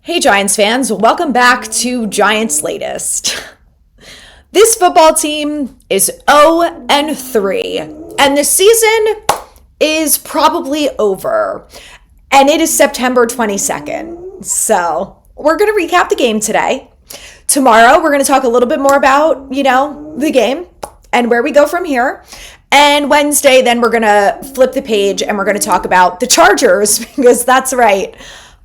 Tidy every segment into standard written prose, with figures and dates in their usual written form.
Hey Giants fans, welcome back to Giants Latest. This football team is 0-3, and the season is probably over, and it is September 22nd. So we're going to recap the game today. Tomorrow, we're going to talk a little bit more about, the game and where we go from here. And Wednesday, then we're going to flip the page and we're going to talk about the Chargers, because that's right.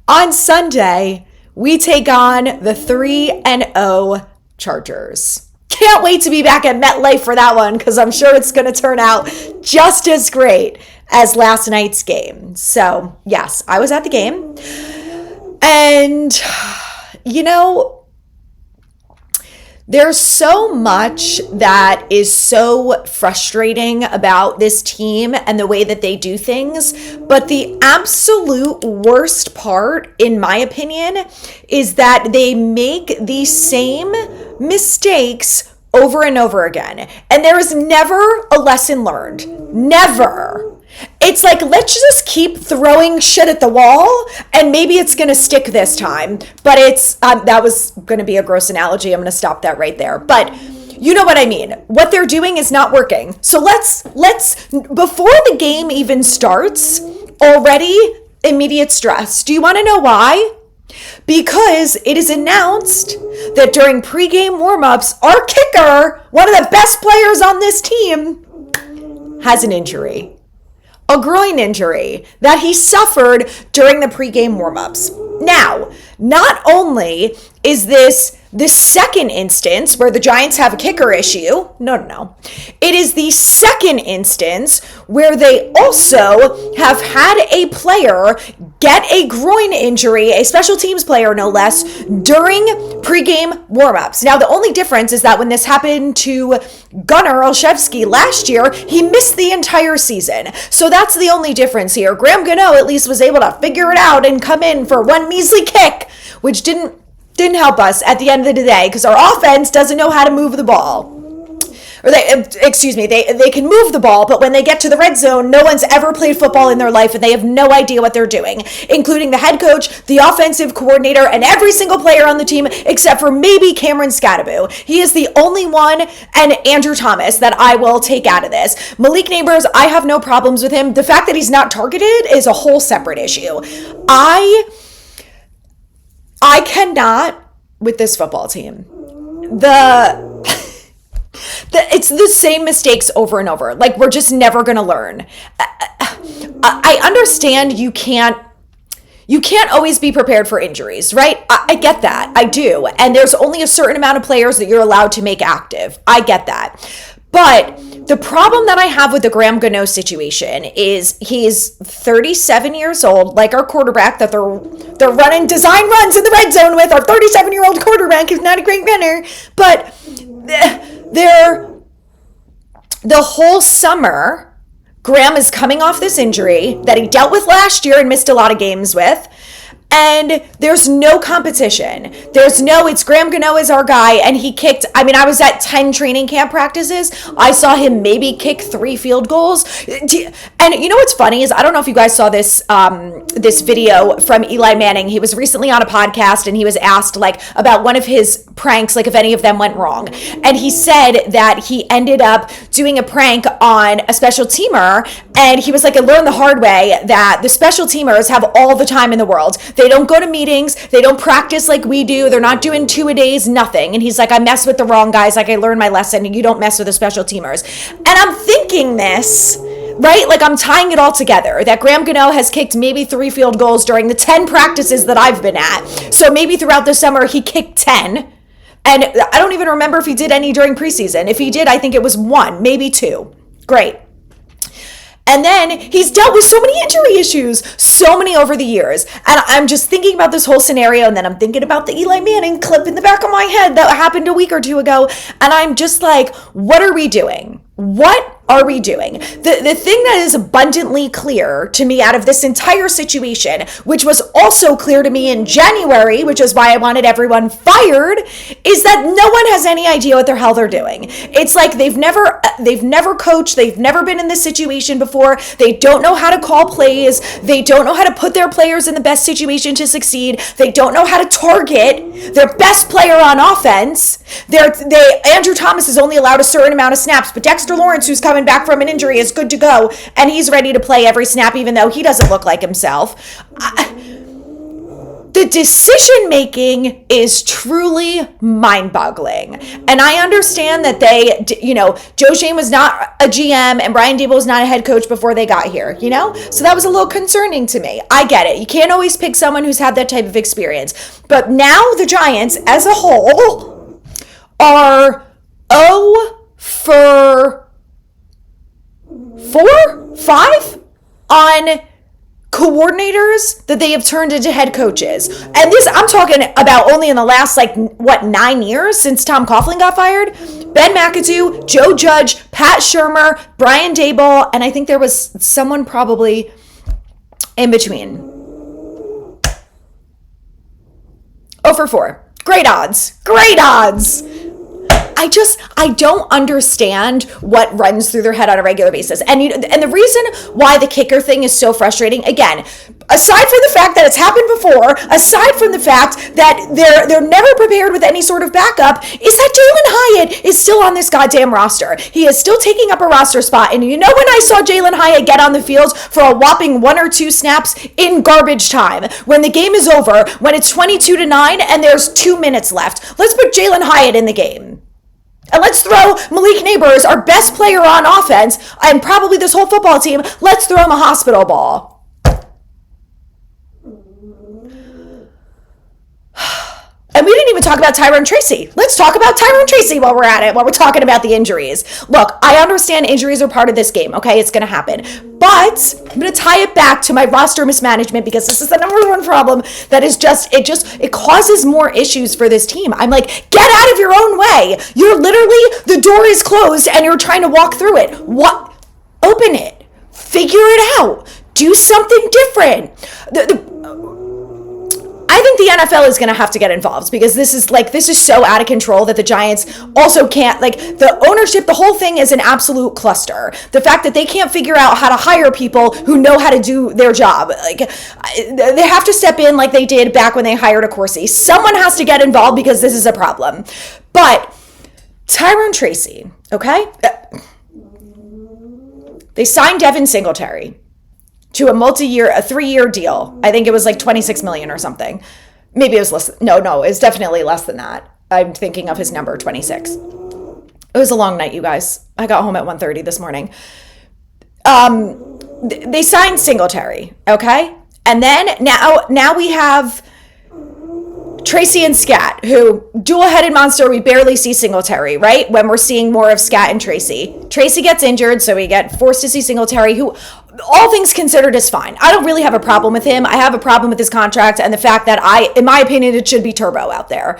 On Sunday, we take on the 3-0 Chargers. Can't wait to be back at MetLife for that one, because I'm sure it's going to turn out just as great as last night's game. So, yes, I was at the game. And, there's so much that is so frustrating about this team and the way that they do things. But the absolute worst part, in my opinion, is that they make the same mistakes over and over again. And there is never a lesson learned. Never. It's like, let's just keep throwing shit at the wall and maybe it's going to stick this time. But it's, that was going to be a gross analogy. I'm going to stop that right there. But you know what I mean. What they're doing is not working. So let's, before the game even starts, already immediate stress. Do you want to know why? Because it is announced that during pregame warmups, our kicker, one of the best players on this team, has an injury. A groin injury that he suffered during the pregame warmups. Now, not only is this the second instance where the Giants have a kicker issue. No. It is the second instance where they also have had a player get a groin injury, a special teams player no less, during pregame warmups. Now, the only difference is that when this happened to Gunnar Olszewski last year, he missed the entire season. So that's the only difference here. Graham Gano at least was able to figure it out and come in for one measly kick, which didn't help us at the end of the day, because our offense doesn't know how to move the ball. Or they can move the ball, but when they get to the red zone, no one's ever played football in their life and they have no idea what they're doing, including the head coach, the offensive coordinator, and every single player on the team except for maybe Cameron Scadaboo. He is the only one, and Andrew Thomas, that I will take out of this. Malik Neighbors, I have no problems with him. The fact that he's not targeted is a whole separate issue. I cannot with this football team. It's the same mistakes over and over. Like, we're just never going to learn. I understand you can't always be prepared for injuries, right? I get that. I do. And there's only a certain amount of players that you're allowed to make active. I get that. But the problem that I have with the Graham Gano situation is he's 37 years old, like our quarterback that they're running design runs in the red zone with. Our 37-year-old quarterback is not a great runner, but the whole summer, Graham is coming off this injury that he dealt with last year and missed a lot of games with. And there's no competition. It's Graham Gano is our guy, and he kicked, I was at 10 training camp practices. I saw him maybe kick 3 field goals. And you know what's funny is, I don't know if you guys saw this video from Eli Manning. He was recently on a podcast, and he was asked, about one of his pranks, if any of them went wrong. And he said that he ended up doing a prank on a special teamer, and he was I learned the hard way that the special teamers have all the time in the world. They don't go to meetings. They don't practice like we do. They're not doing 2-a-days, nothing. And he's like, I mess with the wrong guys. I learned my lesson, and you don't mess with the special teamers. And I'm thinking this, right? I'm tying it all together, that Graham Gano has kicked maybe 3 field goals during the 10 practices that I've been at. So maybe throughout the summer, he kicked 10. And I don't even remember if he did any during preseason. If he did, I think it was 1, maybe 2. Great. And then he's dealt with so many injury issues, so many over the years. And I'm just thinking about this whole scenario, and then I'm thinking about the Eli Manning clip in the back of my head that happened a week or 2 ago. And I'm just like, what are we doing? What are we doing? The thing that is abundantly clear to me out of this entire situation, which was also clear to me in January, which is why I wanted everyone fired, is that no one has any idea what the hell they're doing. It's like they've never coached, they've never been in this situation before, they don't know how to call plays, they don't know how to put their players in the best situation to succeed, they don't know how to target their best player on offense. Andrew Thomas is only allowed a certain amount of snaps, but Dexter Lawrence, who's coming back from an injury, is good to go, and he's ready to play every snap, even though he doesn't look like himself. The decision making is truly mind-boggling, and I understand that Joe Schoen was not a GM and Brian Daboll was not a head coach before they got here, so that was a little concerning to me. I get it. You can't always pick someone who's had that type of experience, but now the Giants as a whole are 0 for 5 on coordinators that they have turned into head coaches. And this, I'm talking about only in the last, 9 years since Tom Coughlin got fired. Ben McAdoo, Joe Judge, Pat Shurmur, Brian Daboll, and I think there was someone probably in between. 0 for 4. Great odds. Great odds. I don't understand what runs through their head on a regular basis. And the reason why the kicker thing is so frustrating, again, aside from the fact that it's happened before, aside from the fact that they're never prepared with any sort of backup, is that Jalen Hyatt is still on this goddamn roster. He is still taking up a roster spot. And when I saw Jalen Hyatt get on the field for a whopping 1 or 2 snaps in garbage time, when the game is over, when it's 22-9 and there's 2 minutes left, let's put Jalen Hyatt in the game. And let's throw Malik Neighbors, our best player on offense, and probably this whole football team, let's throw him a hospital ball. And we didn't even talk about Tyrone Tracy. Let's talk about Tyrone Tracy while we're at it, while we're talking about the injuries. Look, I understand injuries are part of this game, okay? It's going to happen. But I'm going to tie it back to my roster mismanagement, because this is the number one problem that is it causes more issues for this team. I'm like, get out of your own way. You're literally, the door is closed and you're trying to walk through it. What? Open it. Figure it out. Do something different. I think the NFL is going to have to get involved, because this is so out of control that the Giants also can't, the ownership, the whole thing is an absolute cluster. The fact that they can't figure out how to hire people who know how to do their job. They have to step in like they did back when they hired a Corsi. Someone has to get involved, because this is a problem. But Tyrone Tracy, okay? They signed Devin Singletary to a 3-year deal. I think it was $26 million or something. Maybe it was less. No, it's definitely less than that. I'm thinking of his number, 26. It was a long night, you guys. I got home at 1:30 this morning. They signed Singletary, okay? And then now we have Tracy and Scat, who dual-headed monster. We barely see Singletary, right? When we're seeing more of Scat and Tracy. Tracy gets injured, so we get forced to see Singletary, who, all things considered, is fine. I don't really have a problem with him. I have a problem with his contract and the fact that in my opinion, it should be Turbo out there.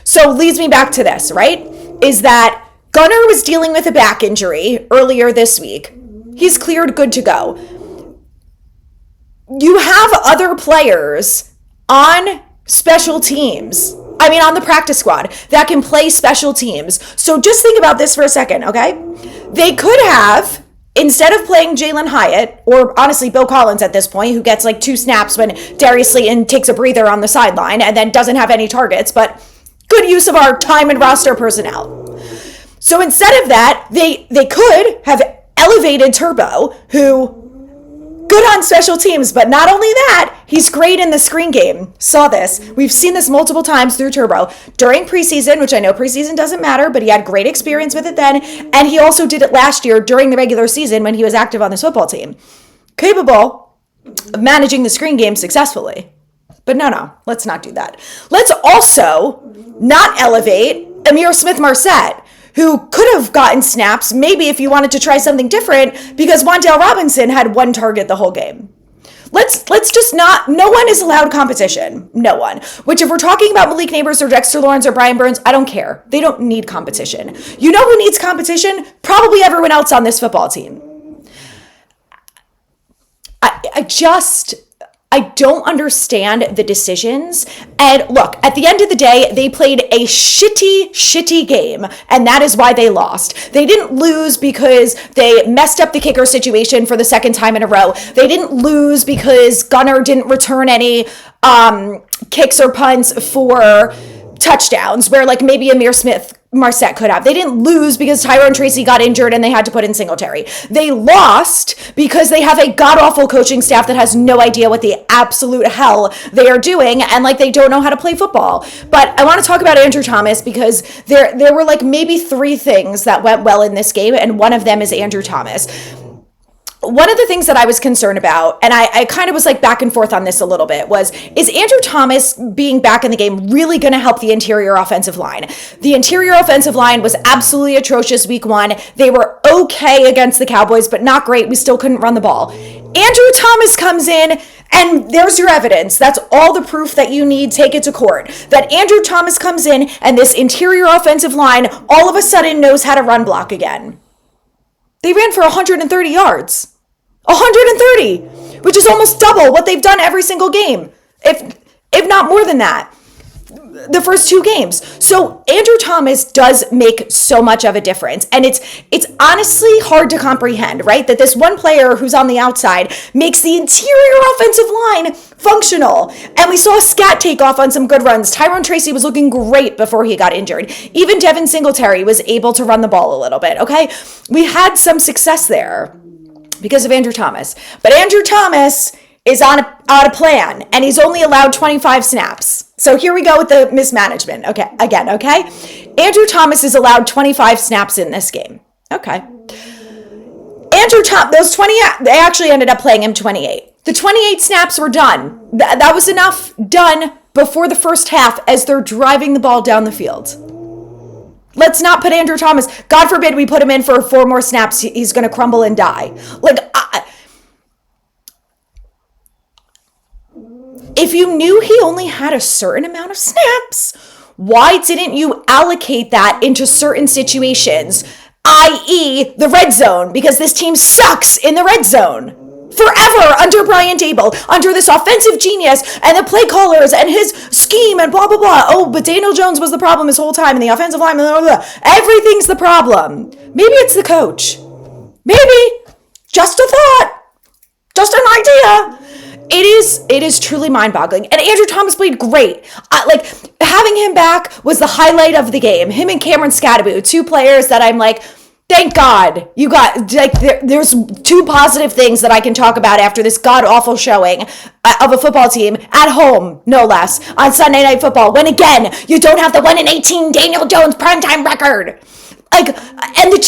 So leads me back to this, right? Is that Gunnar was dealing with a back injury earlier this week. He's cleared, good to go. You have other players on special teams. On the practice squad that can play special teams. So just think about this for a second, okay? They could have, instead of playing Jalen Hyatt, or honestly Bill Collins at this point, who gets 2 snaps when Darius Slayton takes a breather on the sideline and then doesn't have any targets, but good use of our time and roster personnel. So instead of that, they could have elevated Turbo, who good on special teams, but not only that, he's great in the screen game. Saw this. We've seen this multiple times through Turbo. During preseason, which I know preseason doesn't matter, but he had great experience with it then, and he also did it last year during the regular season when he was active on this football team. Capable of managing the screen game successfully. But no, let's not do that. Let's also not elevate Amir Smith-Marset, who could have gotten snaps, maybe if you wanted to try something different, because Wan'Dale Robinson had 1 target the whole game. Let's just not, no one is allowed competition. No one. Which if we're talking about Malik Neighbors or Dexter Lawrence or Brian Burns, I don't care. They don't need competition. You know who needs competition? Probably everyone else on this football team. I don't understand the decisions. And look, at the end of the day, they played a shitty game, and that is why they lost. They didn't lose because they messed up the kicker situation for the second time in a row. They didn't lose because Gunner didn't return any kicks or punts for touchdowns, where like maybe Amir Marset could have. They didn't lose because Tyrone Tracy got injured and they had to put in Singletary. They lost because they have a god-awful coaching staff that has no idea what the absolute hell they are doing, and like they don't know how to play football. But I want to talk about Andrew Thomas because there were like maybe 3 things that went well in this game, and one of them is Andrew Thomas. One of the things that I was concerned about, and I kind of was like back and forth on this a little bit, is Andrew Thomas being back in the game really going to help the interior offensive line? The interior offensive line was absolutely atrocious week 1. They were okay against the Cowboys, but not great. We still couldn't run the ball. Andrew Thomas comes in, and there's your evidence. That's all the proof that you need. Take it to court. That Andrew Thomas comes in, and this interior offensive line all of a sudden knows how to run block again. They ran for 130 yards. 130, which is almost double what they've done every single game, if not more than that, the first 2 games. So Andrew Thomas does make so much of a difference. And it's honestly hard to comprehend, right? That this one player who's on the outside makes the interior offensive line functional. And we saw a scat take off on some good runs. Tyrone Tracy was looking great before he got injured. Even Devin Singletary was able to run the ball a little bit, okay? We had some success there because of Andrew Thomas. But Andrew Thomas is on a plan, and he's only allowed 25 snaps. So here we go with the mismanagement. Okay, again, okay? Andrew Thomas is allowed 25 snaps in this game. Okay. Andrew Thomas, those 20, they actually ended up playing him 28. The 28 snaps were done. That was enough done before the first half as they're driving the ball down the field. Let's not put Andrew Thomas, God forbid we put him in for 4 more snaps, he's going to crumble and die. Like, if you knew he only had a certain amount of snaps, why didn't you allocate that into certain situations, i.e. the red zone? Because this team sucks in the red zone. Forever under Brian Daboll, under this offensive genius and the play callers and his scheme and blah, blah, blah. Oh, but Daniel Jones was the problem this whole time and the offensive line, blah, blah, blah. Everything's the problem. Maybe it's the coach. Maybe. Just a thought. Just an idea. It is truly mind-boggling. And Andrew Thomas played great. Having him back was the highlight of the game. Him and Cameron Scadaboo, 2 players that I'm like, thank God you got, like, there's 2 positive things that I can talk about after this god-awful showing of a football team at home, no less, on Sunday Night Football, when again, you don't have the 1-18 Daniel Jones primetime record. And the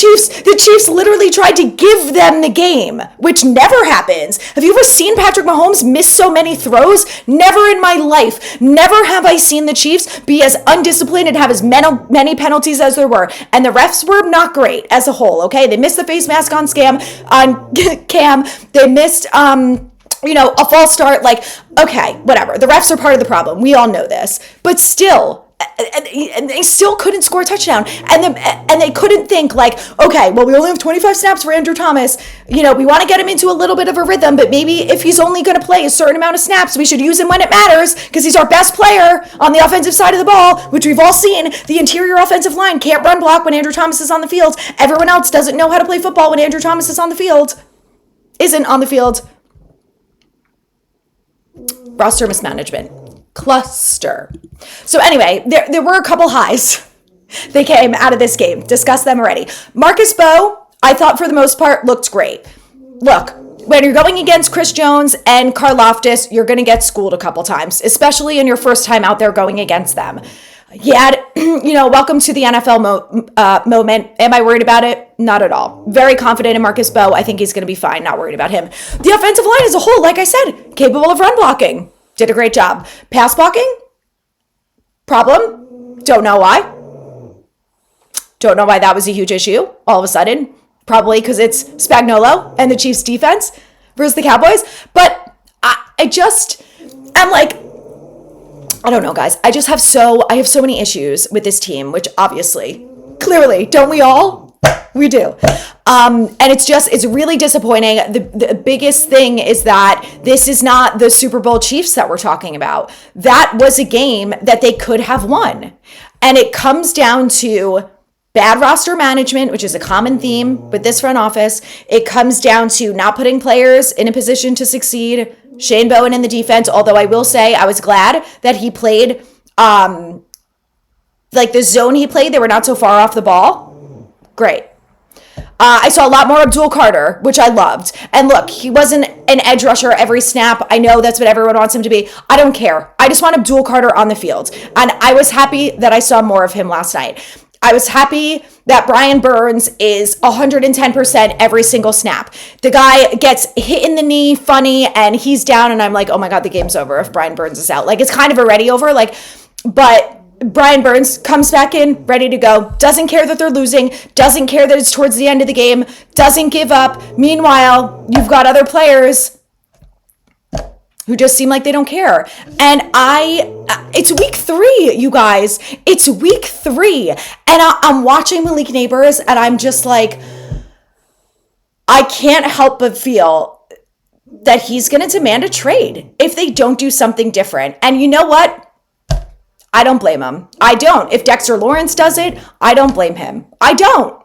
Chiefs literally tried to give them the game, which never happens. Have you ever seen Patrick Mahomes miss so many throws? Never in my life. Never have I seen the Chiefs be as undisciplined and have as many penalties as there were. And the refs were not great as a whole, okay? They missed the face mask on Cam. They missed, a false start. Like, okay, whatever. The refs are part of the problem. We all know this. But still, and they still couldn't score a touchdown, and they couldn't think like, okay, well, we only have 25 snaps for Andrew Thomas. We want to get him into a little bit of a rhythm, but maybe if he's only going to play a certain amount of snaps, we should use him when it matters because he's our best player on the offensive side of the ball, which we've all seen. The interior offensive line can't run block when Andrew Thomas is on the field. Everyone else doesn't know how to play football when Andrew Thomas isn't on the field. Roster mismanagement. Cluster. So anyway, there were a couple highs. They came out of this game. Discussed them already. Marcus Bowe, I thought for the most part, looked great. Look, when you're going against Chris Jones and Karlaftis, you're going to get schooled a couple times, especially in your first time out there going against them. Yeah, welcome to the NFL moment. Am I worried about it? Not at all. Very confident in Marcus Bowe. I think he's going to be fine. Not worried about him. The offensive line as a whole, like I said, capable of run blocking. Did a great job. Pass blocking? Problem? Don't know why. Don't know why that was a huge issue all of a sudden. Probably because it's Spagnuolo and the Chiefs defense versus the Cowboys. But I'm like, I don't know, guys. I have so many issues with this team, which obviously, clearly, don't we all? We do. And it's really disappointing. The biggest thing is that this is not the Super Bowl Chiefs that we're talking about. That was a game that they could have won. And it comes down to bad roster management, which is a common theme with this front office. It comes down to not putting players in a position to succeed. Shane Bowen in the defense, although I will say I was glad that he played, like the zone he played, they were not so far off the ball. Great. I saw a lot more Abdul Carter, which I loved. And look, he wasn't an edge rusher every snap. I know that's what everyone wants him to be. I don't care. I just want Abdul Carter on the field. And I was happy that I saw more of him last night. I was happy that Brian Burns is 110% every single snap. The guy gets hit in the knee, funny, and he's down, and I'm like, oh my God, the game's over if Brian Burns is out. Like, it's kind of already over, but Brian Burns comes back in, ready to go, doesn't care that they're losing, doesn't care that it's towards the end of the game, doesn't give up. Meanwhile, you've got other players who just seem like they don't care. And it's week 3, you guys. It's week 3. And I'm watching Malik Neighbors, and I'm just like, I can't help but feel that he's going to demand a trade if they don't do something different. And you know what? I don't blame him. I don't. If Dexter Lawrence does it, I don't blame him. I don't.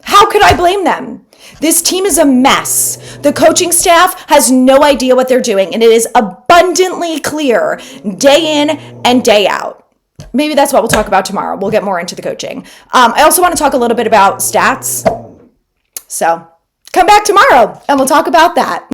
How could I blame them? This team is a mess. The coaching staff has no idea what they're doing, and it is abundantly clear day in and day out. Maybe that's what we'll talk about tomorrow. We'll get more into the coaching. I also want to talk a little bit about stats. So come back tomorrow, and we'll talk about that.